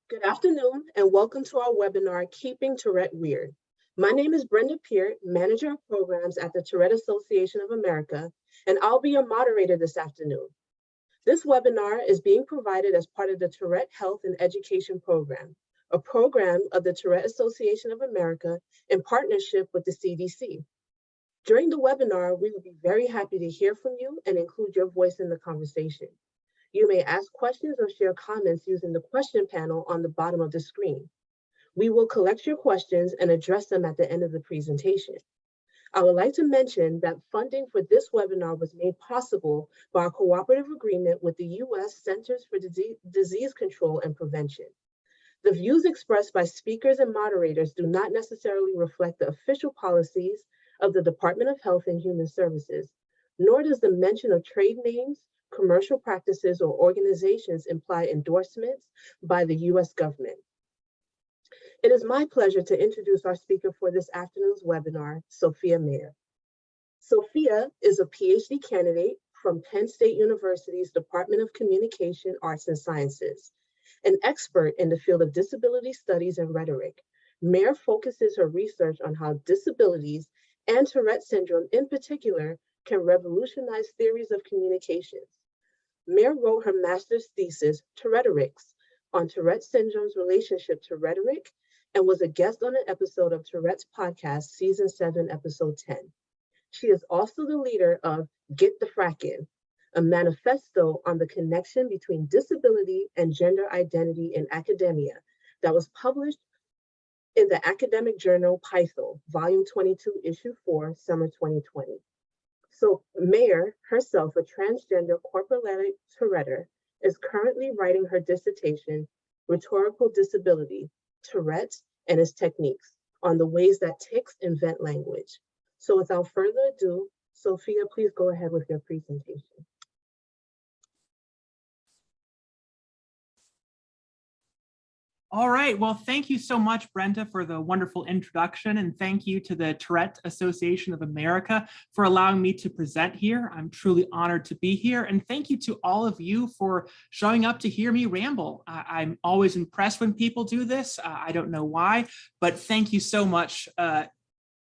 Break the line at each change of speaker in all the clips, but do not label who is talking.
Good afternoon and welcome to our webinar, Keeping Tourette Weird. My name is Brenda Peart, Manager of Programs at the Tourette Association of America, and I'll be your moderator this afternoon. This webinar is being provided as part of the Tourette Health and Education Program, a program of the Tourette Association of America in partnership with the CDC. During the webinar, we will be very happy to hear from you and include your voice in the conversation. You may ask questions or share comments using the question panel on the bottom of the screen. We will collect your questions and address them at the end of the presentation. I would like to mention that funding for this webinar was made possible by a cooperative agreement with the U.S. Centers for Disease Control and Prevention. The views expressed by speakers and moderators do not necessarily reflect the official policies of the Department of Health and Human Services, nor does the mention of trade names, commercial practices, or organizations imply endorsements by the U.S. government. It is my pleasure to introduce our speaker for this afternoon's webinar, Sophia Maier. Sophia is a PhD candidate from Penn State University's Department of Communication, Arts, and Sciences. An expert in the field of disability studies and rhetoric, Maier focuses her research on how disabilities and Tourette syndrome in particular can revolutionize theories of communications. Maier wrote her master's thesis, Touretterics, on Tourette syndrome's relationship to rhetoric, and was a guest on an episode of Tourette's podcast, Season 7, Episode 10. She is also the leader of Get the Frack In, a manifesto on the connection between disability and gender identity in academia that was published in the academic journal Python, Volume 22, Issue 4, Summer 2020. So Maier, herself a transgender quadrilateral Tourette, is currently writing her dissertation, Rhetorical Disability, Tourette and its Techniques, on the ways that tics invent language. So without further ado, Sophia, please go ahead with your presentation.
All right, well, thank you so much, Brenda, for the wonderful introduction, and thank you to the Tourette Association of America for allowing me to present here. I'm truly honored to be here, and thank you to all of you for showing up to hear me ramble. I'm always impressed when people do this. I don't know why, but thank you so much.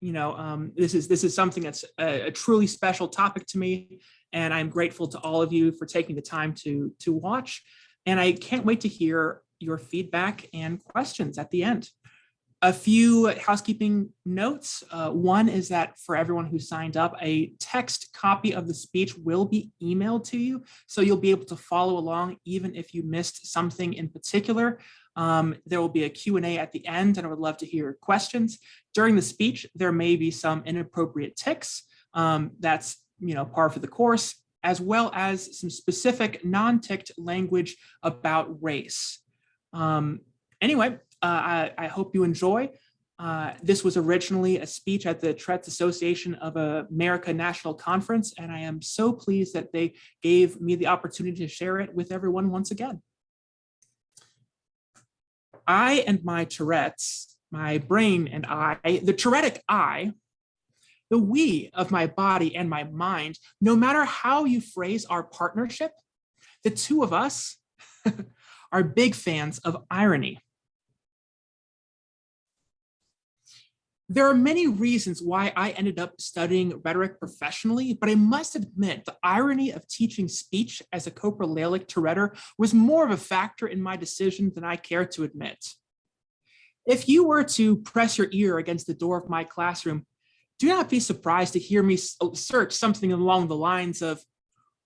This is something that's a truly special topic to me, and I'm grateful to all of you for taking the time to watch, and I can't wait to hear your feedback and questions at the end. A few housekeeping notes. One is that for everyone who signed up, a text copy of the speech will be emailed to you, so you'll be able to follow along even if you missed something in particular. There will be a Q&A at the end, and I would love to hear questions. During the speech, there may be some inappropriate tics. That's par for the course, as well as some specific non-ticked language about race. Anyway, I hope you enjoy. This was originally a speech at the Tourette Association of America National Conference, and I am so pleased that they gave me the opportunity to share it with everyone once again. I and my Tourette's, my brain and I, the Tourettic I, the we of my body and my mind, no matter how you phrase our partnership, the two of us are big fans of irony. There are many reasons why I ended up studying rhetoric professionally, but I must admit the irony of teaching speech as a coprolalic Tourette was more of a factor in my decision than I care to admit. If you were to press your ear against the door of my classroom, do not be surprised to hear me search something along the lines of,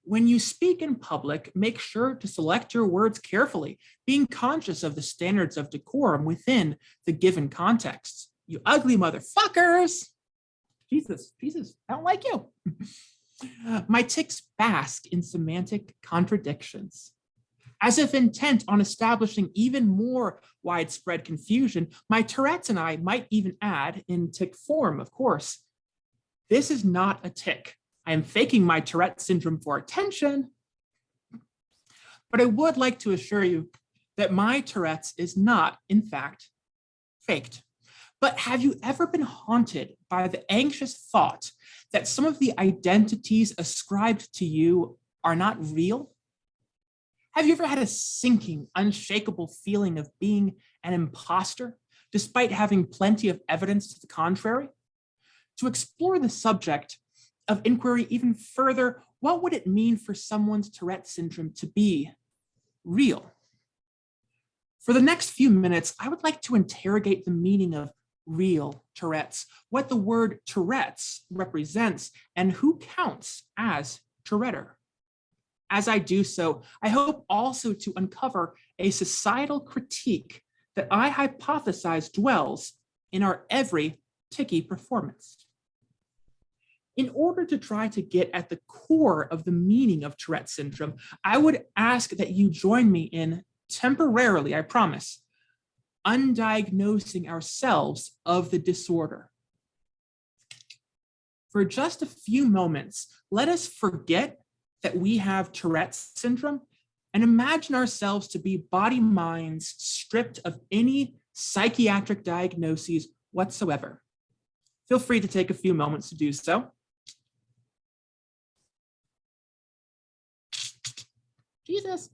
when you speak in public, make sure to select your words carefully, being conscious of the standards of decorum within the given context. You ugly motherfuckers. Jesus, I don't like you. My tics bask in semantic contradictions. As if intent on establishing even more widespread confusion, my Tourette's and I might even add, in tic form, of course, this is not a tic. I am faking my Tourette syndrome for attention, but I would like to assure you that my Tourette's is not, in fact, faked. But have you ever been haunted by the anxious thought that some of the identities ascribed to you are not real? Have you ever had a sinking, unshakable feeling of being an imposter, despite having plenty of evidence to the contrary? To explore the subject of inquiry even further, what would it mean for someone's Tourette syndrome to be real? For the next few minutes, I would like to interrogate the meaning of real Tourette's, what the word Tourette's represents, and who counts as Touretter. As I do so, I hope also to uncover a societal critique that I hypothesize dwells in our every ticky performance. In order to try to get at the core of the meaning of Tourette syndrome, I would ask that you join me in temporarily, I promise, undiagnosing ourselves of the disorder. For just a few moments, let us forget that we have Tourette syndrome and imagine ourselves to be body-minds stripped of any psychiatric diagnoses whatsoever. Feel free to take a few moments to do so. Jesus.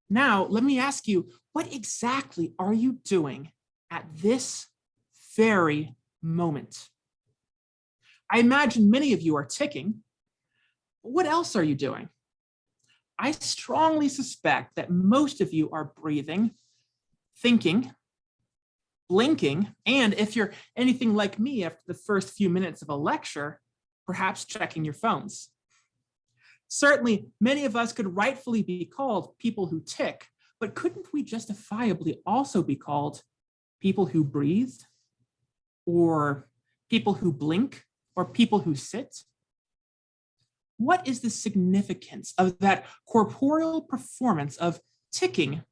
Now, let me ask you, what exactly are you doing at this very moment? I imagine many of you are ticking. What else are you doing? I strongly suspect that most of you are breathing, thinking, blinking, and if you're anything like me after the first few minutes of a lecture, perhaps checking your phones. Certainly, many of us could rightfully be called people who tick, but couldn't we justifiably also be called people who breathe, or people who blink, or people who sit? What is the significance of that corporeal performance of ticking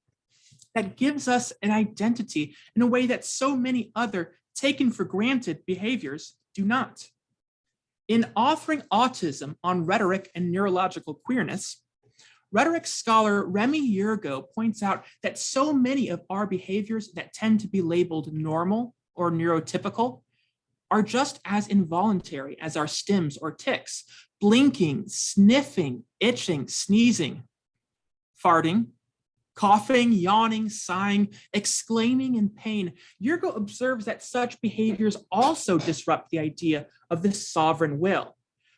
that gives us an identity in a way that so many other taken for granted behaviors do not? In authoring Autism on Rhetoric and Neurological Queerness, rhetoric scholar Remy Yergo points out that so many of our behaviors that tend to be labeled normal or neurotypical are just as involuntary as our stims or tics: blinking, sniffing, itching, sneezing, farting, coughing, yawning, sighing, exclaiming in pain. Yergo observes that such behaviors also disrupt the idea of the sovereign will,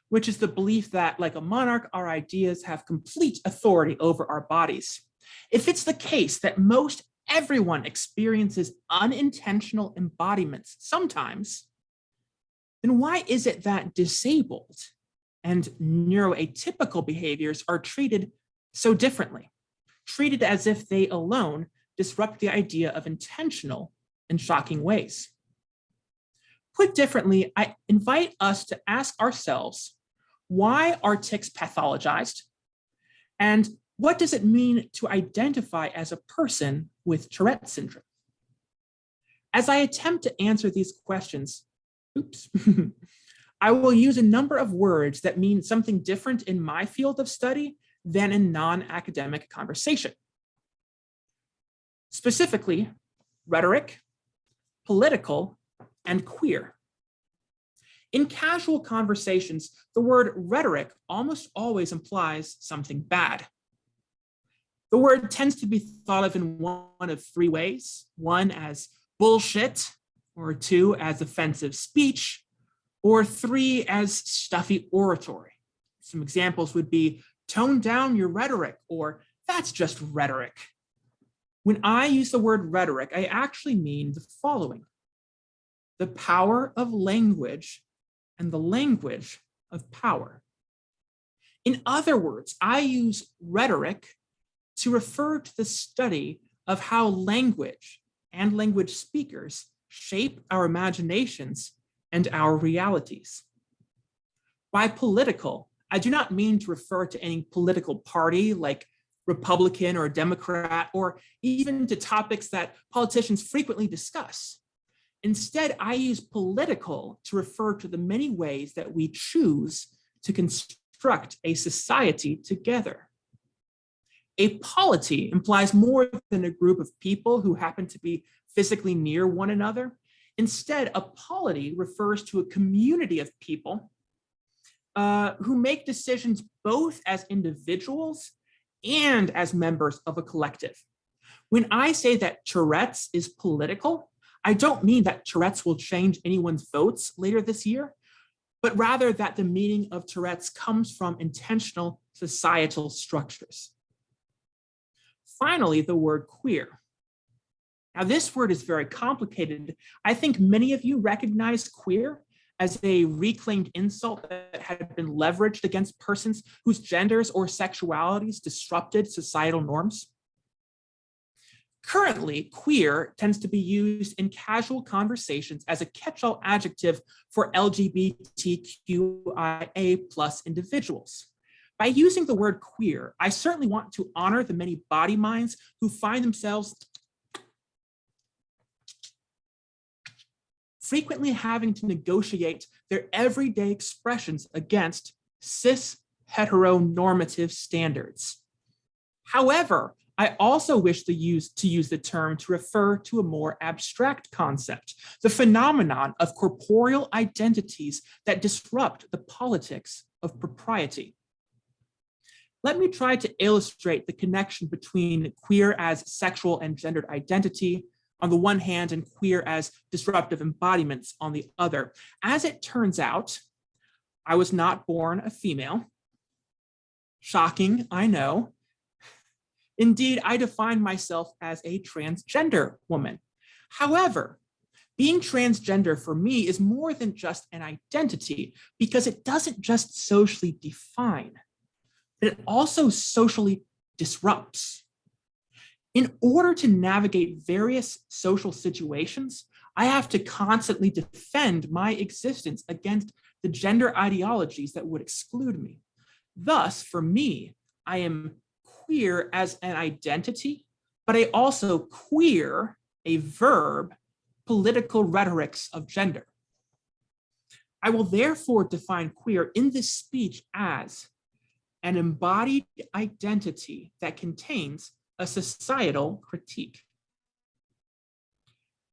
which is the belief that, like a monarch, our ideas have complete authority over our bodies. If it's the case that most everyone experiences unintentional embodiments sometimes, then why is it that disabled and neuroatypical behaviors are treated so differently, treated as if they alone disrupt the idea of intentional in shocking ways? Put differently, I invite us to ask ourselves, why are tics pathologized? And what does it mean to identify as a person with Tourette syndrome? As I attempt to answer these questions, I will use a number of words that mean something different in my field of study than in non-academic conversation. Specifically, rhetoric, political, and queer. In casual conversations, the word rhetoric almost always implies something bad. The word tends to be thought of in one of three ways: one as bullshit, or two as offensive speech, or three as stuffy oratory. Some examples would be tone down your rhetoric, or that's just rhetoric. When I use the word rhetoric, I actually mean the following: the power of language and the language of power. In other words, I use rhetoric to refer to the study of how language and language speakers shape our imaginations and our realities. By political, I do not mean to refer to any political party like Republican or Democrat, or even to topics that politicians frequently discuss. Instead, I use political to refer to the many ways that we choose to construct a society together. A polity implies more than a group of people who happen to be physically near one another. Instead, a polity refers to a community of people who make decisions both as individuals and as members of a collective. When I say that Tourette's is political, I don't mean that Tourette's will change anyone's votes later this year, but rather that the meaning of Tourette's comes from intentional societal structures. Finally, the word queer. Now, this word is very complicated. I think many of you recognize queer as a reclaimed insult that had been leveraged against persons whose genders or sexualities disrupted societal norms. Currently, queer tends to be used in casual conversations as a catch-all adjective for LGBTQIA+ individuals. By using the word queer, I certainly want to honor the many body minds who find themselves frequently having to negotiate their everyday expressions against cis heteronormative standards. However, I also wish to use the term to refer to a more abstract concept, the phenomenon of corporeal identities that disrupt the politics of propriety. Let me try to illustrate the connection between queer as sexual and gendered identity on the one hand and queer as disruptive embodiments on the other. As it turns out, I was not born a female. Shocking, I know. Indeed, I define myself as a transgender woman. However, being transgender for me is more than just an identity because it doesn't just socially define, but it also socially disrupts. In order to navigate various social situations, I have to constantly defend my existence against the gender ideologies that would exclude me. Thus, for me, I am queer as an identity, but I also queer, a verb, political rhetorics of gender. I will therefore define queer in this speech as an embodied identity that contains a societal critique.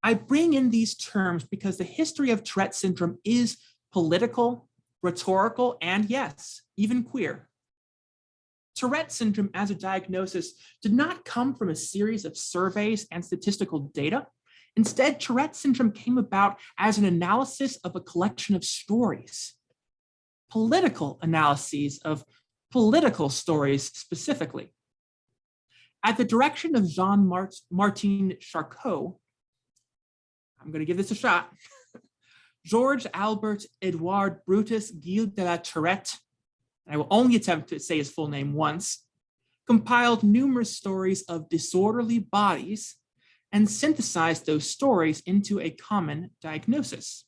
I bring in these terms because the history of Tourette syndrome is political, rhetorical, and yes, even queer. Tourette syndrome as a diagnosis did not come from a series of surveys and statistical data. Instead, Tourette syndrome came about as an analysis of a collection of stories, political analyses of political stories specifically. At the direction of Jean-Martin Charcot, I'm going to give this a shot, Georges Albert Edouard Brutus Gilles de la Tourette, and I will only attempt to say his full name once, compiled numerous stories of disorderly bodies and synthesized those stories into a common diagnosis.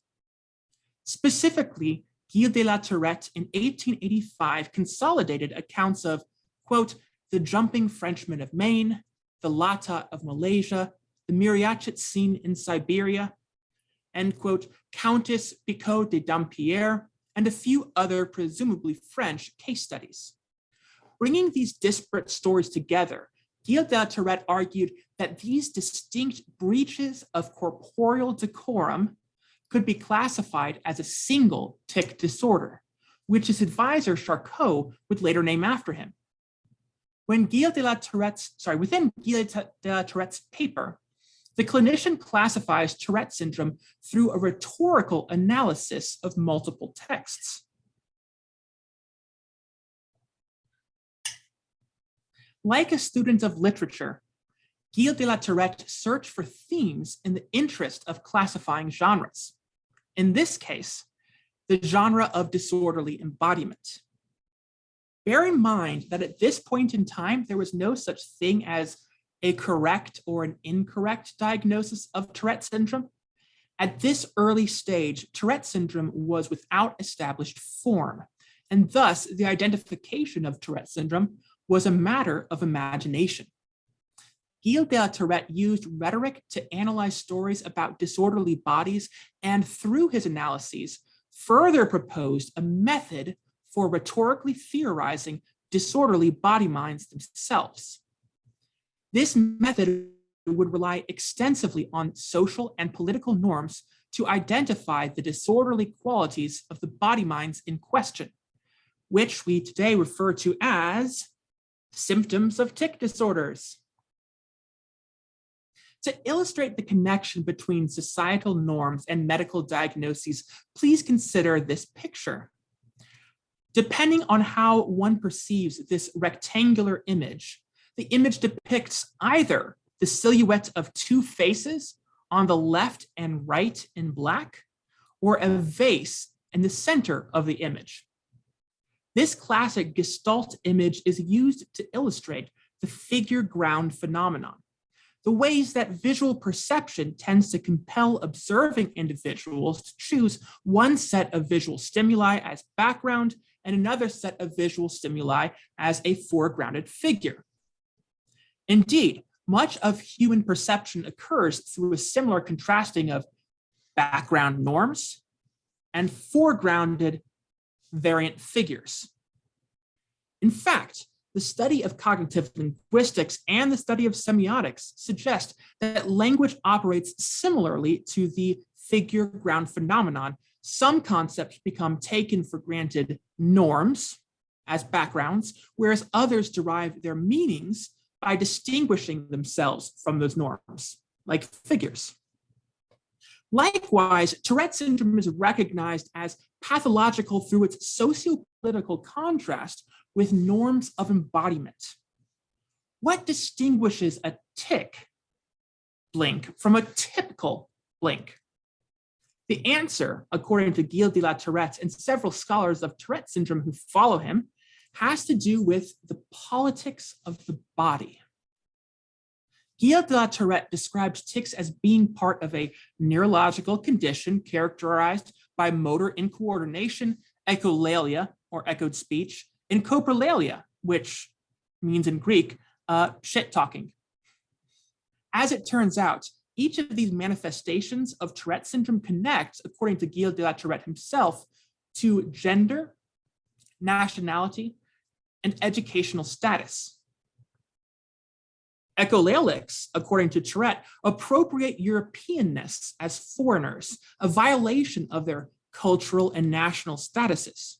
Specifically, Gilles de la Tourette in 1885 consolidated accounts of, quote, the jumping Frenchman of Maine, the Lata of Malaysia, the Mariachit scene in Siberia, end quote, Countess Picot de Dampierre, and a few other presumably French case studies. Bringing these disparate stories together, Gilles de la Tourette argued that these distinct breaches of corporeal decorum could be classified as a single tic disorder, which his advisor Charcot would later name after him. Within Gilles de la Tourette's paper, the clinician classifies Tourette syndrome through a rhetorical analysis of multiple texts. Like a student of literature, Gilles de la Tourette searched for themes in the interest of classifying genres. In this case, the genre of disorderly embodiment. Bear in mind that at this point in time, there was no such thing as a correct or an incorrect diagnosis of Tourette syndrome. At this early stage, Tourette syndrome was without established form, and thus the identification of Tourette syndrome was a matter of imagination. Gilles de la Tourette used rhetoric to analyze stories about disorderly bodies, and through his analyses, further proposed a method for rhetorically theorizing disorderly body minds themselves. This method would rely extensively on social and political norms to identify the disorderly qualities of the body minds in question, which we today refer to as Symptoms of tic disorders. To illustrate the connection between societal norms and medical diagnoses, please consider this picture. Depending on how one perceives this rectangular image, the image depicts either the silhouette of two faces on the left and right in black, or a vase in the center of the image. This classic Gestalt image is used to illustrate the figure ground phenomenon, the ways that visual perception tends to compel observing individuals to choose one set of visual stimuli as background and another set of visual stimuli as a foregrounded figure. Indeed, much of human perception occurs through a similar contrasting of background norms and foregrounded variant figures. In fact, the study of cognitive linguistics and the study of semiotics suggest that language operates similarly to the figure ground phenomenon. Some concepts become taken for granted norms as backgrounds, whereas others derive their meanings by distinguishing themselves from those norms, like figures. Likewise, Tourette syndrome is recognized as pathological through its socio-political contrast with norms of embodiment. What distinguishes a tic blink from a typical blink? The answer, according to Gilles de la Tourette and several scholars of Tourette syndrome who follow him, has to do with the politics of the body. Gilles de la Tourette describes tics as being part of a neurological condition characterized by motor incoordination, echolalia, or echoed speech, and coprolalia, which means in Greek, shit talking. As it turns out, each of these manifestations of Tourette syndrome connects, according to Gilles de la Tourette himself, to gender, nationality, and educational status. Echolalics, according to Tourette, appropriate Europeanness as foreigners, a violation of their cultural and national statuses.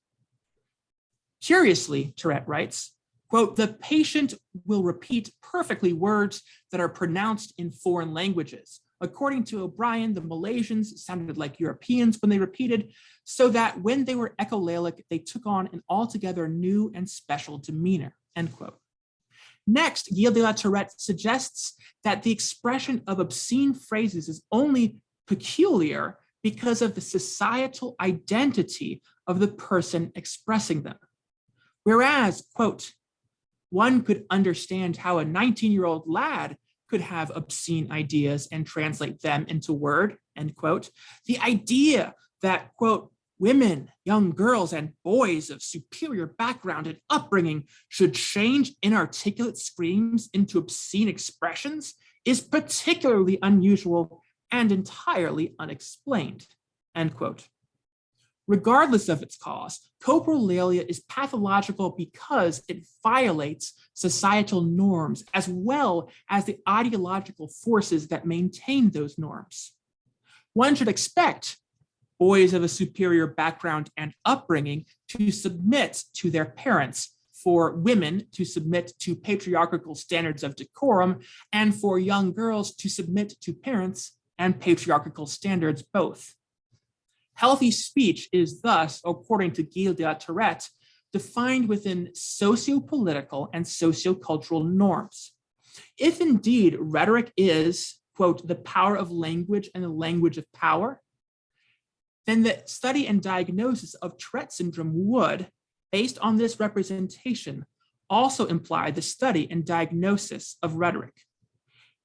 Curiously, Tourette writes, quote, the patient will repeat perfectly words that are pronounced in foreign languages. According to O'Brien, the Malaysians sounded like Europeans when they repeated, so that when they were echolalic, they took on an altogether new and special demeanor, end quote. Next, Gilles de la Tourette suggests that the expression of obscene phrases is only peculiar because of the societal identity of the person expressing them. Whereas, quote, one could understand how a 19-year-old lad could have obscene ideas and translate them into word, end quote. The idea that, quote, women, young girls, and boys of superior background and upbringing should change inarticulate screams into obscene expressions is particularly unusual and entirely unexplained, end quote. Regardless of its cause, coprolalia is pathological because it violates societal norms as well as the ideological forces that maintain those norms. One should expect boys of a superior background and upbringing to submit to their parents, for women to submit to patriarchal standards of decorum, and for young girls to submit to parents and patriarchal standards both. Healthy speech is thus, according to Gilles de la Tourette, defined within socio-political and socio-cultural norms. If indeed rhetoric is, quote, the power of language and the language of power, then the study and diagnosis of Tourette syndrome would, based on this representation, also imply the study and diagnosis of rhetoric.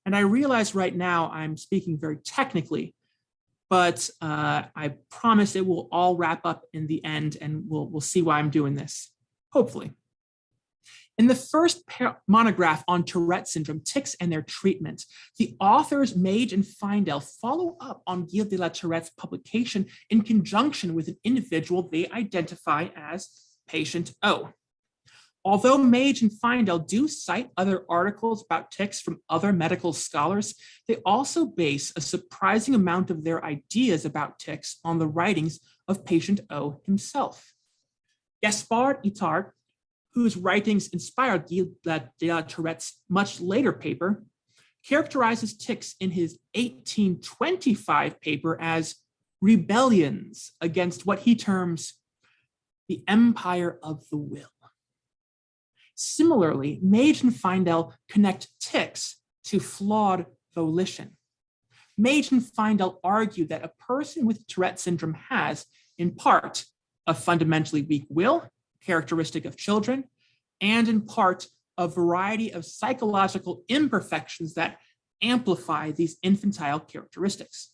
And I realize right now I'm speaking very technically, but I promise it will all wrap up in the end, and we'll see why I'm doing this, hopefully. In the first monograph on Tourette syndrome, tics and their treatment, the authors Maier and Findel follow up on Gilles de la Tourette's publication in conjunction with an individual they identify as patient O. Although Maier and Findel do cite other articles about tics from other medical scholars, they also base a surprising amount of their ideas about tics on the writings of patient O himself. Gaspard Itard, whose writings inspired Tourette's much later paper, characterizes tics in his 1825 paper as rebellions against what he terms the empire of the will. Similarly, Mage and Feindel connect tics to flawed volition. Mage and Feindel argue that a person with Tourette syndrome has, in part, a fundamentally weak will, characteristic of children, and in part, a variety of psychological imperfections that amplify these infantile characteristics.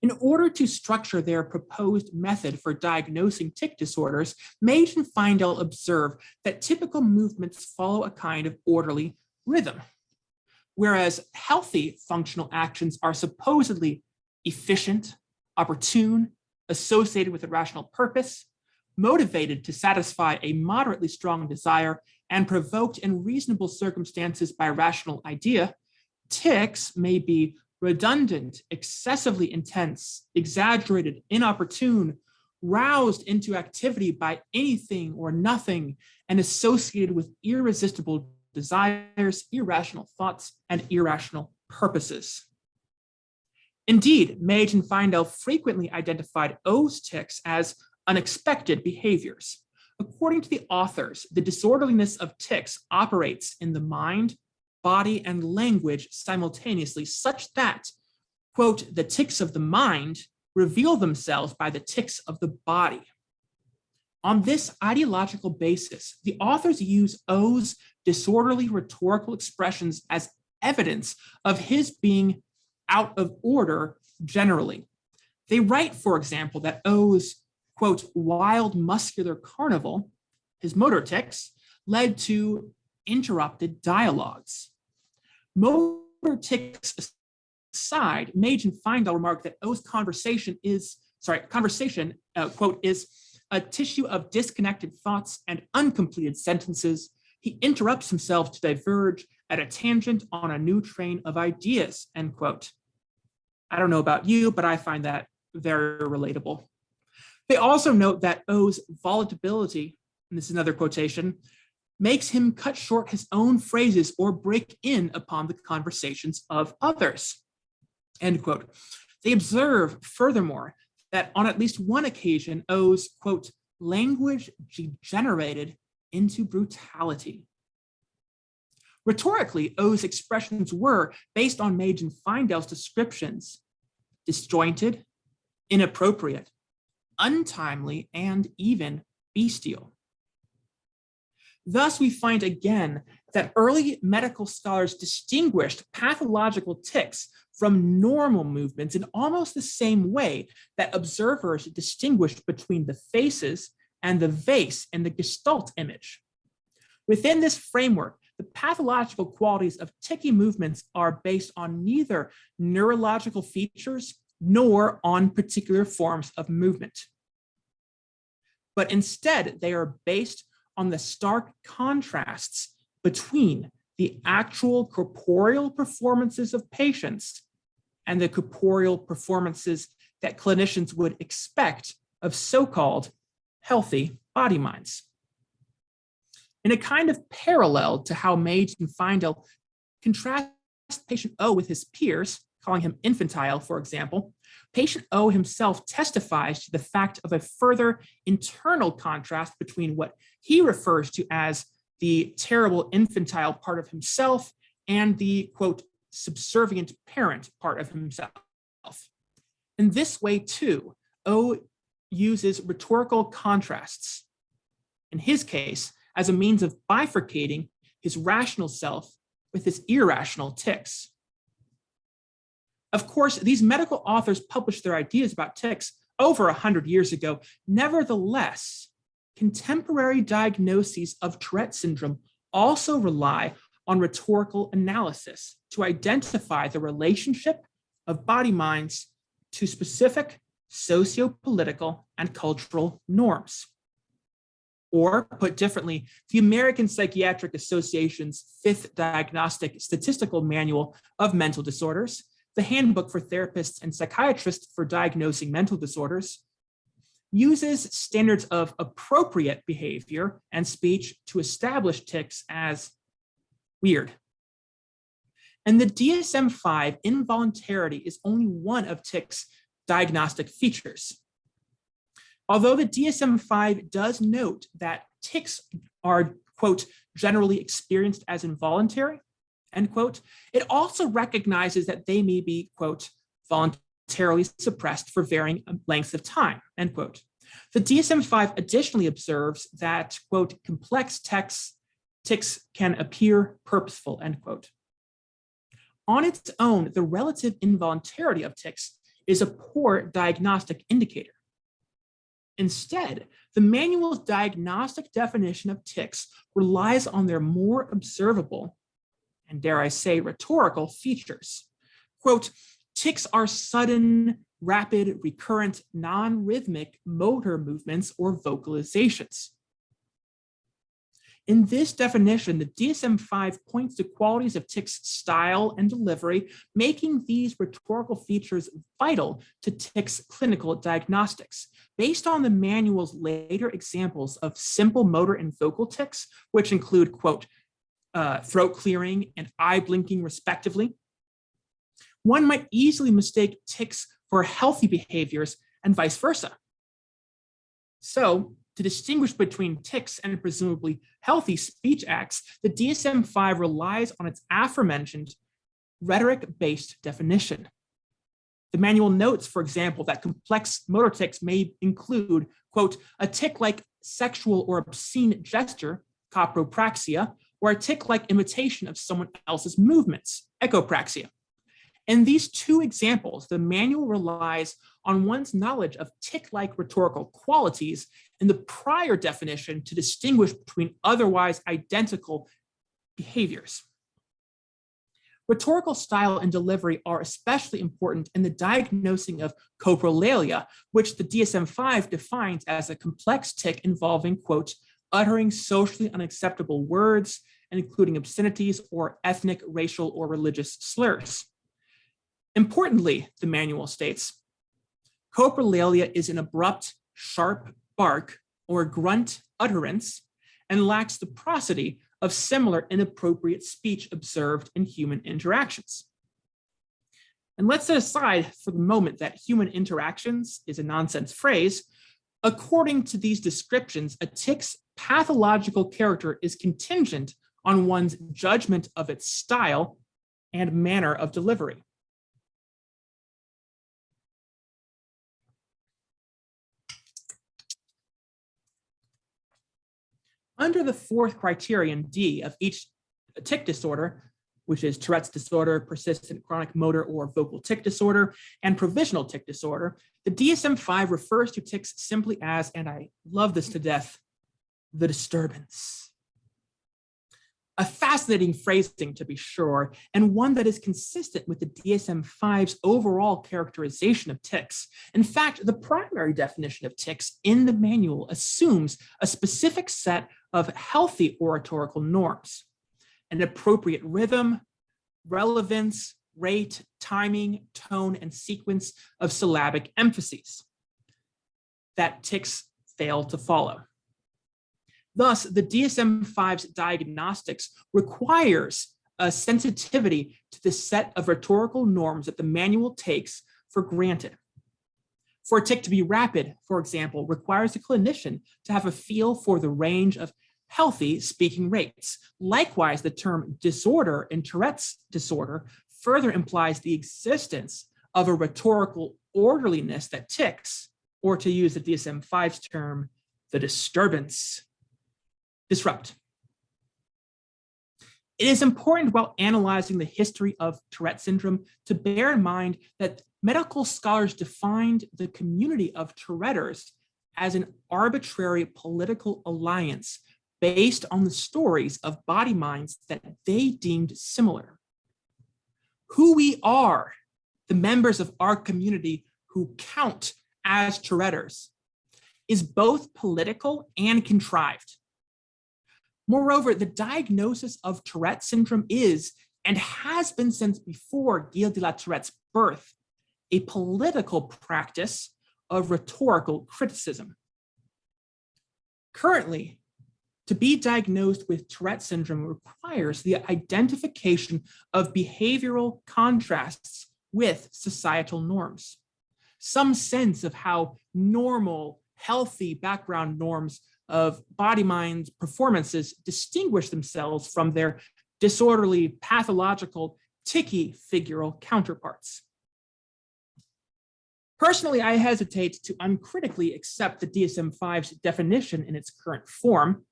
In order to structure their proposed method for diagnosing tic disorders, Mage and Feindel observe that typical movements follow a kind of orderly rhythm, whereas healthy functional actions are supposedly efficient, opportune, associated with a rational purpose, motivated to satisfy a moderately strong desire, and provoked in reasonable circumstances by rational idea. Tics may be redundant, excessively intense, exaggerated, inopportune, roused into activity by anything or nothing, and associated with irresistible desires, irrational thoughts, and irrational purposes. Indeed, Mage and Feindel frequently identified O's tics as unexpected behaviors. According to the authors, the disorderliness of tics operates in the mind, body, and language simultaneously, such that, quote, the tics of the mind reveal themselves by the tics of the body. On this ideological basis, the authors use O's disorderly rhetorical expressions as evidence of his being out of order generally. They write, for example, that O's, quote, wild muscular carnival, his motor tics, led to interrupted dialogues. Motor tics aside, Mage and Feindel remark that O's conversation, quote, is a tissue of disconnected thoughts and uncompleted sentences. He interrupts himself to diverge at a tangent on a new train of ideas, end quote. I don't know about you, but I find that very relatable. They also note that O's volatility, and this is another quotation, makes him cut short his own phrases or break in upon the conversations of others, end quote. They observe, furthermore, that on at least one occasion, O's, quote, language degenerated into brutality. Rhetorically, O's expressions were, based on Mage and Feindel's descriptions, disjointed, inappropriate, untimely, and even bestial. Thus, we find again that early medical scholars distinguished pathological tics from normal movements in almost the same way that observers distinguished between the faces and the vase in the Gestalt image. Within this framework, the pathological qualities of ticky movements are based on neither neurological features nor on particular forms of movement, but instead they are based on the stark contrasts between the actual corporeal performances of patients and the corporeal performances that clinicians would expect of so-called healthy body minds. In a kind of parallel to how Mage and Feindel contrast patient O with his peers, calling him infantile, for example, patient O himself testifies to the fact of a further internal contrast between what he refers to as the terrible infantile part of himself and the, quote, subservient parent part of himself. In this way, too, O uses rhetorical contrasts, in his case, as a means of bifurcating his rational self with his irrational tics. Of course, these medical authors published their ideas about tics over 100 years ago. Nevertheless, contemporary diagnoses of Tourette syndrome also rely on rhetorical analysis to identify the relationship of body minds to specific socio-political and cultural norms. Or, put differently, the American Psychiatric Association's 5th Diagnostic Statistical Manual of Mental Disorders, the Handbook for Therapists and Psychiatrists for Diagnosing Mental Disorders, uses standards of appropriate behavior and speech to establish tics as weird. And the DSM-5 involuntarity is only one of tics' diagnostic features. Although the DSM-5 does note that tics are, quote, generally experienced as involuntary, end quote, it also recognizes that they may be, quote, voluntarily suppressed for varying lengths of time, end quote. The DSM-5 additionally observes that, quote, complex tics can appear purposeful, end quote. On its own, the relative involuntarity of tics is a poor diagnostic indicator. Instead, the manual's diagnostic definition of tics relies on their more observable, and dare I say, rhetorical features. Quote, tics are sudden, rapid, recurrent, non-rhythmic motor movements or vocalizations. In this definition, the DSM-5 points to qualities of tics' style and delivery, making these rhetorical features vital to tics' clinical diagnostics. Based on the manual's later examples of simple motor and vocal tics, which include, quote, throat clearing and eye blinking respectively, one might easily mistake tics for healthy behaviors and vice versa. So, to distinguish between tics and presumably healthy speech acts, the DSM-5 relies on its aforementioned rhetoric-based definition. The manual notes, for example, that complex motor tics may include, quote, a tic-like sexual or obscene gesture, copropraxia, or a tic-like imitation of someone else's movements, echopraxia. In these two examples, the manual relies on one's knowledge of tic-like rhetorical qualities in the prior definition to distinguish between otherwise identical behaviors. Rhetorical style and delivery are especially important in the diagnosing of coprolalia, which the DSM-5 defines as a complex tic involving, quote, uttering socially unacceptable words, including obscenities or ethnic, racial, or religious slurs. Importantly, the manual states, coprolalia is an abrupt, sharp bark or grunt utterance and lacks the prosody of similar inappropriate speech observed in human interactions. And let's set aside for the moment that human interactions is a nonsense phrase. According to these descriptions, a tic's pathological character is contingent on one's judgment of its style and manner of delivery. Under the fourth criterion, D, of each tic disorder, which is Tourette's disorder, persistent chronic motor or vocal tic disorder, and provisional tic disorder, the DSM-5 refers to tics simply as, and I love this to death, the disturbance. A fascinating phrasing, to be sure, and one that is consistent with the DSM-5's overall characterization of tics. In fact, the primary definition of tics in the manual assumes a specific set of healthy oratorical norms, an appropriate rhythm, relevance, rate, timing, tone, and sequence of syllabic emphases that tics fail to follow. Thus, the DSM-5's diagnostics requires a sensitivity to the set of rhetorical norms that the manual takes for granted. For a tic to be rapid, for example, requires a clinician to have a feel for the range of healthy speaking rates. Likewise, the term disorder in Tourette's disorder further implies the existence of a rhetorical orderliness that tics, or to use the DSM-5's term, the disturbance, disrupt. It is important while analyzing the history of Tourette syndrome to bear in mind that medical scholars defined the community of Touretters as an arbitrary political alliance based on the stories of body minds that they deemed similar. Who we are, the members of our community who count as Touretters, is both political and contrived. Moreover, the diagnosis of Tourette syndrome is, and has been since before Gilles de la Tourette's birth, a political practice of rhetorical criticism. Currently, to be diagnosed with Tourette syndrome requires the identification of behavioral contrasts with societal norms, some sense of how normal, healthy background norms of body, mind, performances distinguish themselves from their disorderly, pathological, ticky figural counterparts. Personally, I hesitate to uncritically accept the DSM-5's definition in its current form.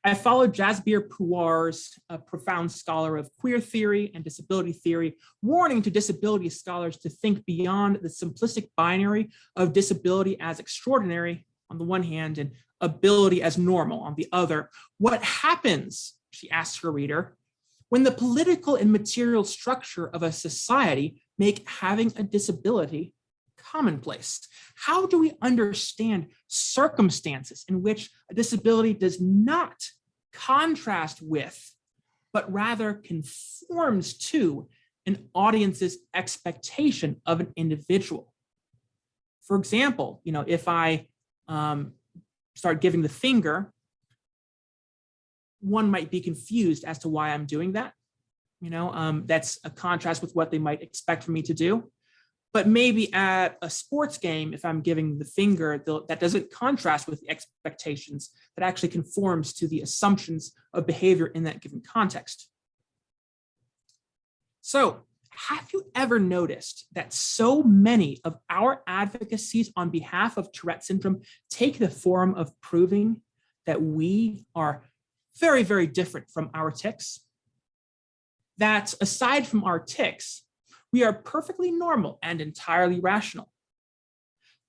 I followed Jasbir Puar's, a profound scholar of queer theory and disability theory, warning to disability scholars to think beyond the simplistic binary of disability as extraordinary on the one hand and ability as normal on the other. What happens, she asks her reader, when the political and material structure of a society make having a disability commonplace? How do we understand circumstances in which a disability does not contrast with, but rather conforms to an audience's expectation of an individual? For example, if I start giving the finger, one might be confused as to why I'm doing that. That's a contrast with what they might expect for me to do. But maybe at a sports game, if I'm giving the finger, that doesn't contrast with the expectations, that actually conforms to the assumptions of behavior in that given context. So, have you ever noticed that so many of our advocacies on behalf of Tourette syndrome take the form of proving that we are very, very different from our tics? That aside from our tics, we are perfectly normal and entirely rational.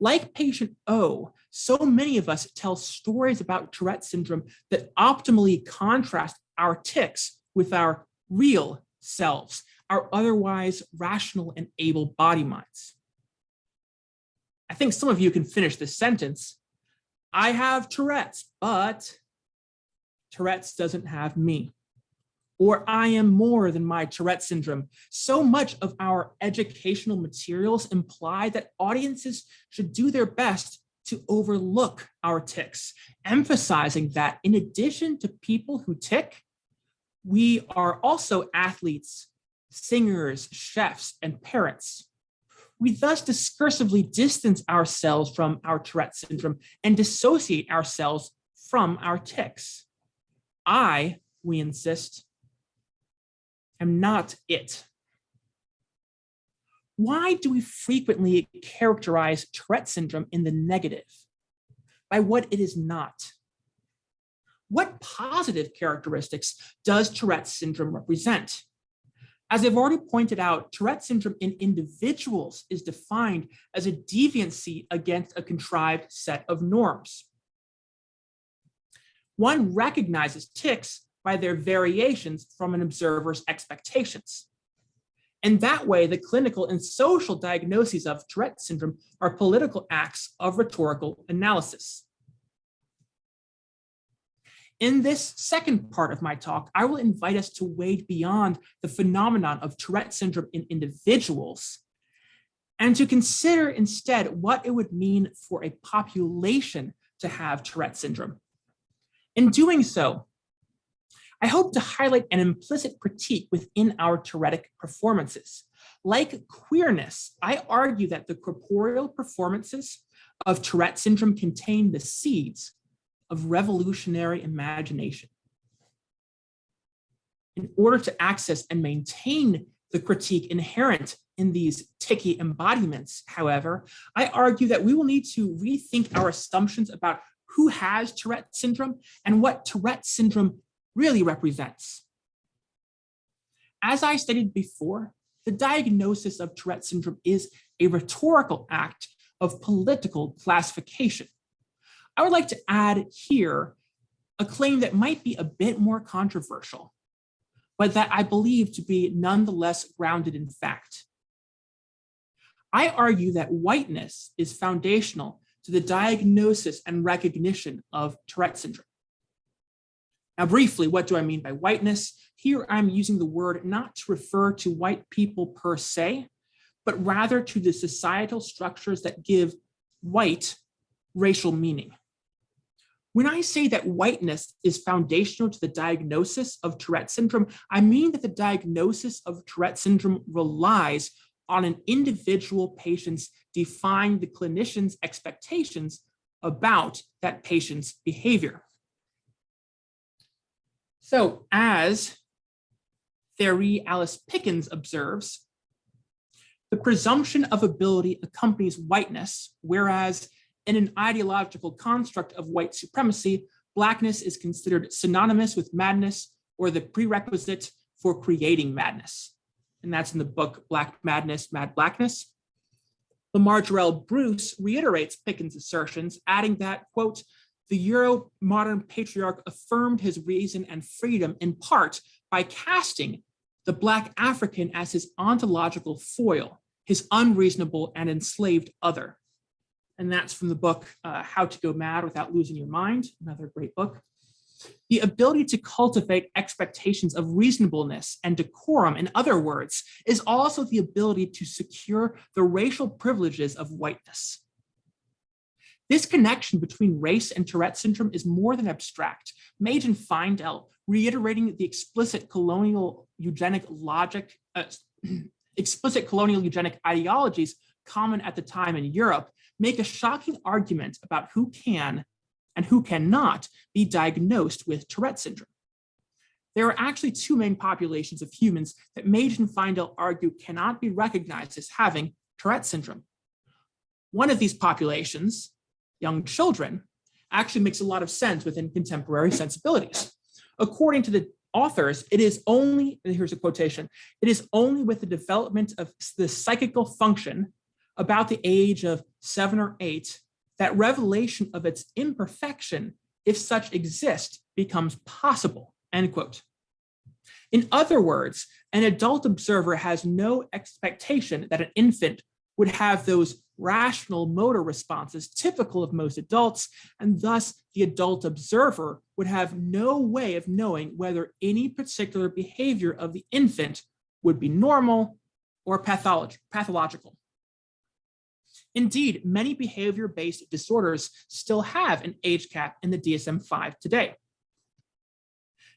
Like patient O, so many of us tell stories about Tourette syndrome that optimally contrast our tics with our real selves, our otherwise rational and able body minds. I think some of you can finish this sentence. I have Tourette's, but Tourette's doesn't have me. Or I am more than my Tourette syndrome. So much of our educational materials imply that audiences should do their best to overlook our tics, emphasizing that in addition to people who tic, we are also athletes, singers, chefs, and parents. We thus discursively distance ourselves from our Tourette syndrome and dissociate ourselves from our tics. We insist, am not it. Why do we frequently characterize Tourette syndrome in the negative, by what it is not? What positive characteristics does Tourette syndrome represent? As I've already pointed out, Tourette syndrome in individuals is defined as a deviancy against a contrived set of norms. One recognizes tics by their variations from an observer's expectations. And that way, the clinical and social diagnoses of Tourette syndrome are political acts of rhetorical analysis. In this second part of my talk, I will invite us to wade beyond the phenomenon of Tourette syndrome in individuals and to consider instead what it would mean for a population to have Tourette syndrome. In doing so, I hope to highlight an implicit critique within our Tourettic performances. Like queerness, I argue that the corporeal performances of Tourette syndrome contain the seeds of revolutionary imagination. In order to access and maintain the critique inherent in these ticky embodiments, however, I argue that we will need to rethink our assumptions about who has Tourette syndrome and what Tourette syndrome really represents. As I stated before, the diagnosis of Tourette syndrome is a rhetorical act of political classification. I would like to add here a claim that might be a bit more controversial, but that I believe to be nonetheless grounded in fact. I argue that whiteness is foundational to the diagnosis and recognition of Tourette syndrome. Now, briefly, what do I mean by whiteness? Here, I'm using the word not to refer to white people per se, but rather to the societal structures that give white racial meaning. When I say that whiteness is foundational to the diagnosis of Tourette syndrome, I mean that the diagnosis of Tourette syndrome relies on an individual patient's defying the clinician's expectations about that patient's behavior. So, as Thierry Alice Pickens observes, the presumption of ability accompanies whiteness, whereas in an ideological construct of white supremacy, Blackness is considered synonymous with madness or the prerequisite for creating madness. And that's in the book Black Madness, Mad Blackness. Lamar Jarrell Bruce reiterates Pickens' assertions, adding that, quote, the Euro-modern patriarch affirmed his reason and freedom in part by casting the Black African as his ontological foil, his unreasonable and enslaved other. And that's from the book, How to Go Mad Without Losing Your Mind, another great book. The ability to cultivate expectations of reasonableness and decorum, in other words, is also the ability to secure the racial privileges of whiteness. This connection between race and Tourette syndrome is more than abstract. Mage and Findell, reiterating the explicit colonial eugenic ideologies common at the time in Europe, make a shocking argument about who can and who cannot be diagnosed with Tourette syndrome. There are actually two main populations of humans that Mage and Findell argue cannot be recognized as having Tourette syndrome. One of these populations, young children, actually makes a lot of sense within contemporary sensibilities. According to the authors, it is only, and here's a quotation, it is only with the development of the psychical function about the age of 7 or 8 that revelation of its imperfection, if such exists, becomes possible, end quote. In other words, an adult observer has no expectation that an infant would have those rational motor responses typical of most adults, and thus the adult observer would have no way of knowing whether any particular behavior of the infant would be normal or pathological. Indeed, many behavior-based disorders still have an age cap in the DSM-5 today.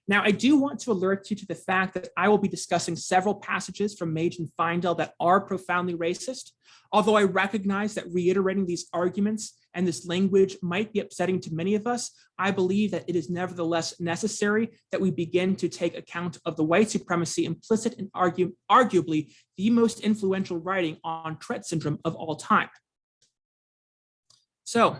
Now, I do want to alert you to the fact that I will be discussing several passages from Mage and Findell that are profoundly racist. Although I recognize that reiterating these arguments and this language might be upsetting to many of us, I believe that it is nevertheless necessary that we begin to take account of the white supremacy implicit in arguably the most influential writing on Tourette syndrome of all time. So,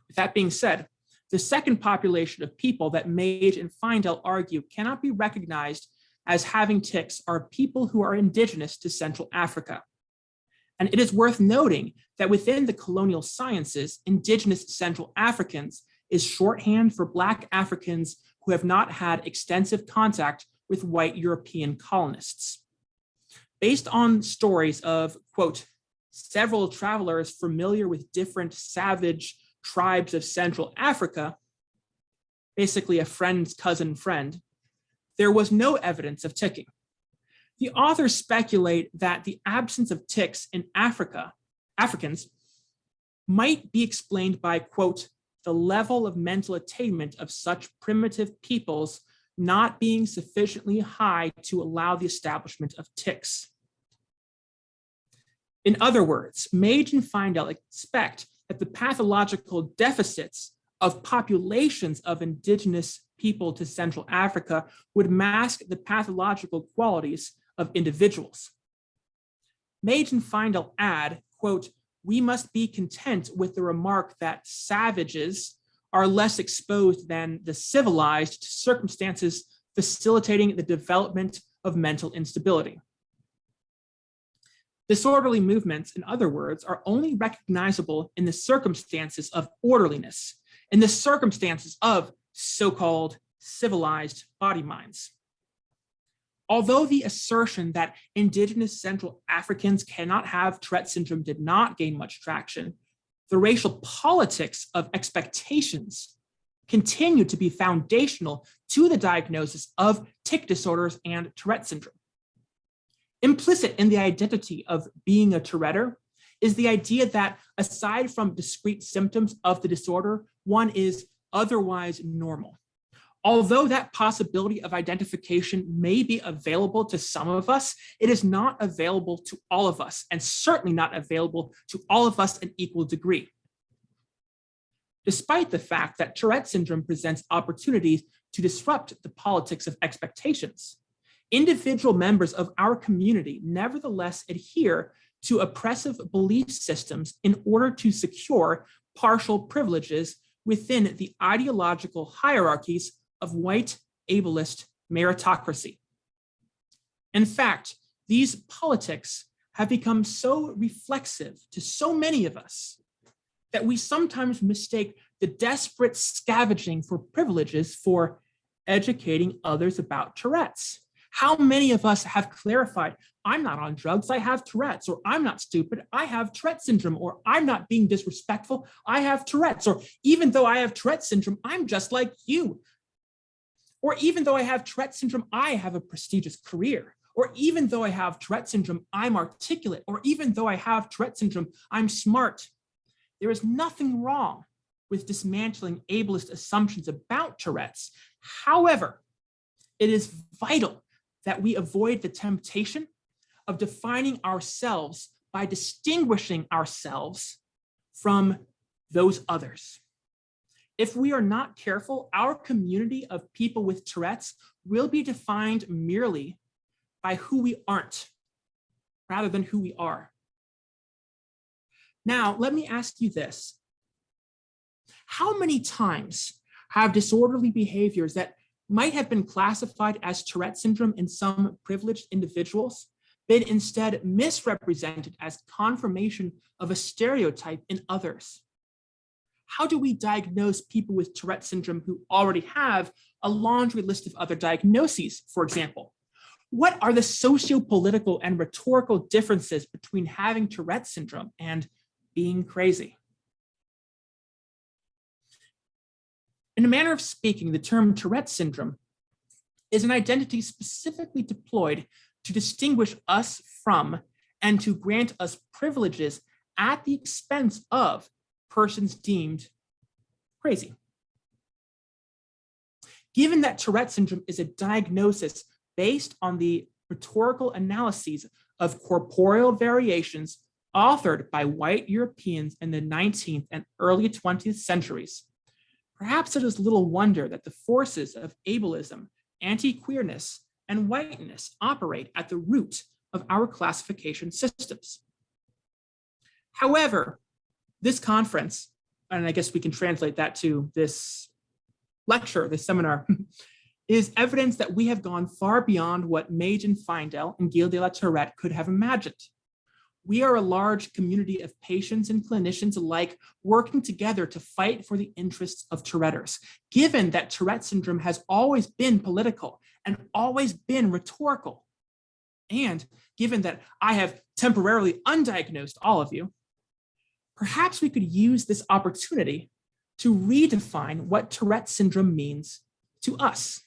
with that being said, the second population of people that Mage and Findell argue cannot be recognized as having tics are people who are indigenous to Central Africa. And it is worth noting that within the colonial sciences, indigenous Central Africans is shorthand for Black Africans who have not had extensive contact with white European colonists. Based on stories of, quote, several travelers familiar with different savage tribes of Central Africa, basically a friend's cousin friend, there was no evidence of ticking. The authors speculate that the absence of tics in Africans might be explained by, quote, the level of mental attainment of such primitive peoples not being sufficiently high to allow the establishment of tics. In other words, Mage and Findell expect that the pathological deficits of populations of indigenous people to Central Africa would mask the pathological qualities of individuals. Mage and Findell add, quote, we must be content with the remark that savages are less exposed than the civilized to circumstances facilitating the development of mental instability. Disorderly movements, in other words, are only recognizable in the circumstances of orderliness, in the circumstances of so-called civilized body minds. Although the assertion that indigenous Central Africans cannot have Tourette syndrome did not gain much traction, the racial politics of expectations continue to be foundational to the diagnosis of tic disorders and Tourette syndrome. Implicit in the identity of being a Touretteer is the idea that aside from discrete symptoms of the disorder, one is otherwise normal. Although that possibility of identification may be available to some of us, it is not available to all of us, and certainly not available to all of us in equal degree. Despite the fact that Tourette syndrome presents opportunities to disrupt the politics of expectations, individual members of our community nevertheless adhere to oppressive belief systems in order to secure partial privileges within the ideological hierarchies of white ableist meritocracy. In fact, these politics have become so reflexive to so many of us that we sometimes mistake the desperate scavenging for privileges for educating others about Tourette's. How many of us have clarified, I'm not on drugs, I have Tourette's, or I'm not stupid, I have Tourette syndrome, or I'm not being disrespectful, I have Tourette's, or even though I have Tourette syndrome, I'm just like you. Or even though I have Tourette syndrome, I have a prestigious career. Or even though I have Tourette syndrome, I'm articulate. Or even though I have Tourette syndrome, I'm smart. There is nothing wrong with dismantling ableist assumptions about Tourette's. However, it is vital that we avoid the temptation of defining ourselves by distinguishing ourselves from those others. If we are not careful, our community of people with Tourette's will be defined merely by who we aren't, rather than who we are. Now, let me ask you this. How many times have disorderly behaviors that might have been classified as Tourette syndrome in some privileged individuals been instead misrepresented as confirmation of a stereotype in others? How do we diagnose people with Tourette syndrome who already have a laundry list of other diagnoses, for example? What are the socio-political and rhetorical differences between having Tourette syndrome and being crazy? In a manner of speaking, the term Tourette syndrome is an identity specifically deployed to distinguish us from and to grant us privileges at the expense of persons deemed crazy. Given that Tourette syndrome is a diagnosis based on the rhetorical analyses of corporeal variations authored by white Europeans in the 19th and early 20th centuries, perhaps it is little wonder that the forces of ableism, anti-queerness, and whiteness operate at the root of our classification systems. However, this conference, and I guess we can translate that to this lecture, this seminar, is evidence that we have gone far beyond what Mage and Feindel and Gilles de la Tourette could have imagined. We are a large community of patients and clinicians alike working together to fight for the interests of Touretters, given that Tourette syndrome has always been political and always been rhetorical. And given that I have temporarily undiagnosed all of you, perhaps we could use this opportunity to redefine what Tourette syndrome means to us.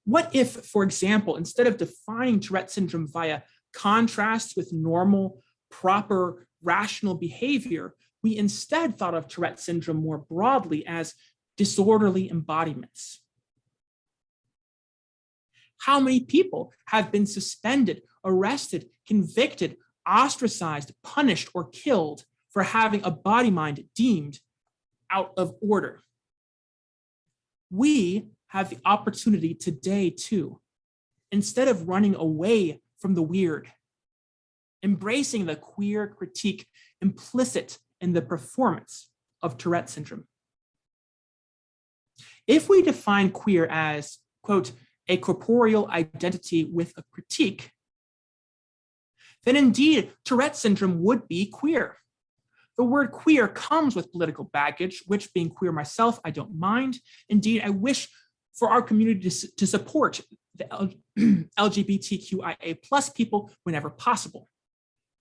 What if, for example, instead of defining Tourette syndrome via contrasts with normal, proper, rational behavior, we instead thought of Tourette syndrome more broadly as disorderly embodiments? How many people have been suspended, arrested, convicted, ostracized, punished, or killed for having a body mind deemed out of order? We have the opportunity today too, instead of running away from the weird, embracing the queer critique implicit in the performance of Tourette syndrome. If we define queer as, quote, a corporeal identity with a critique, then indeed Tourette syndrome would be queer. The word queer comes with political baggage, which, being queer myself, I don't mind. Indeed, I wish for our community to support the LGBTQIA plus people whenever possible.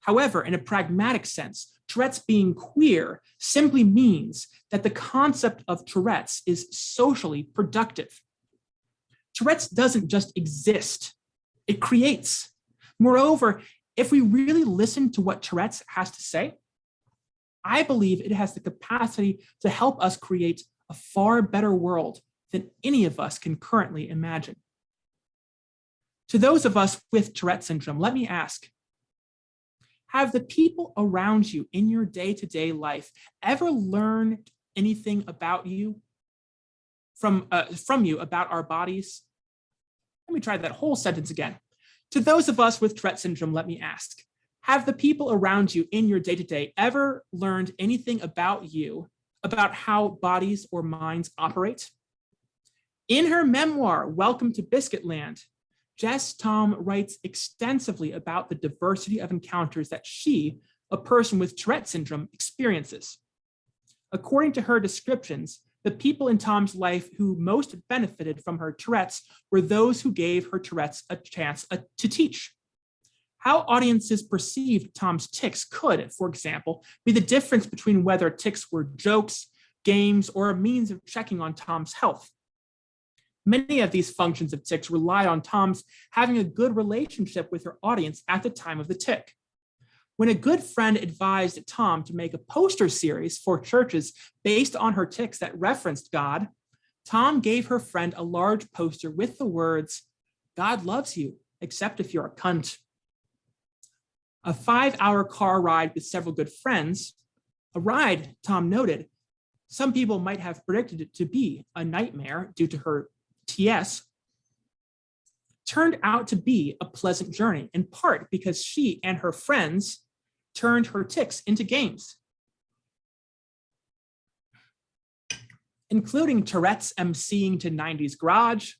However, in a pragmatic sense, Tourette's being queer simply means that the concept of Tourette's is socially productive. Tourette's doesn't just exist, it creates. Moreover, If we really listen to what Tourette's has to say, I believe it has the capacity to help us create a far better world than any of us can currently imagine. To those of us with Tourette syndrome, let me ask, have the people around you in your day-to-day life ever learned anything about you from you about our bodies? Let me try that whole sentence again. To those of us with Tourette syndrome, let me ask, have the people around you in your day-to-day ever learned anything about you, about how bodies or minds operate? In her memoir, Welcome to Biscuit Land, Jess Tom writes extensively about the diversity of encounters that she, a person with Tourette syndrome, experiences. According to her descriptions, the people in Tom's life who most benefited from her Tourette's were those who gave her Tourette's a chance to teach. How audiences perceived Tom's tics could, for example, be the difference between whether tics were jokes, games, or a means of checking on Tom's health. Many of these functions of tics rely on Tom's having a good relationship with her audience at the time of the tic. When a good friend advised Tom to make a poster series for churches based on her tics that referenced God, Tom gave her friend a large poster with the words, "God loves you, except if you're a cunt." A 5-hour car ride with several good friends, a ride, Tom noted, some people might have predicted it to be a nightmare due to her TS, turned out to be a pleasant journey, in part because she and her friends turned her tics into games, including Tourette's emceeing to 90s Garage,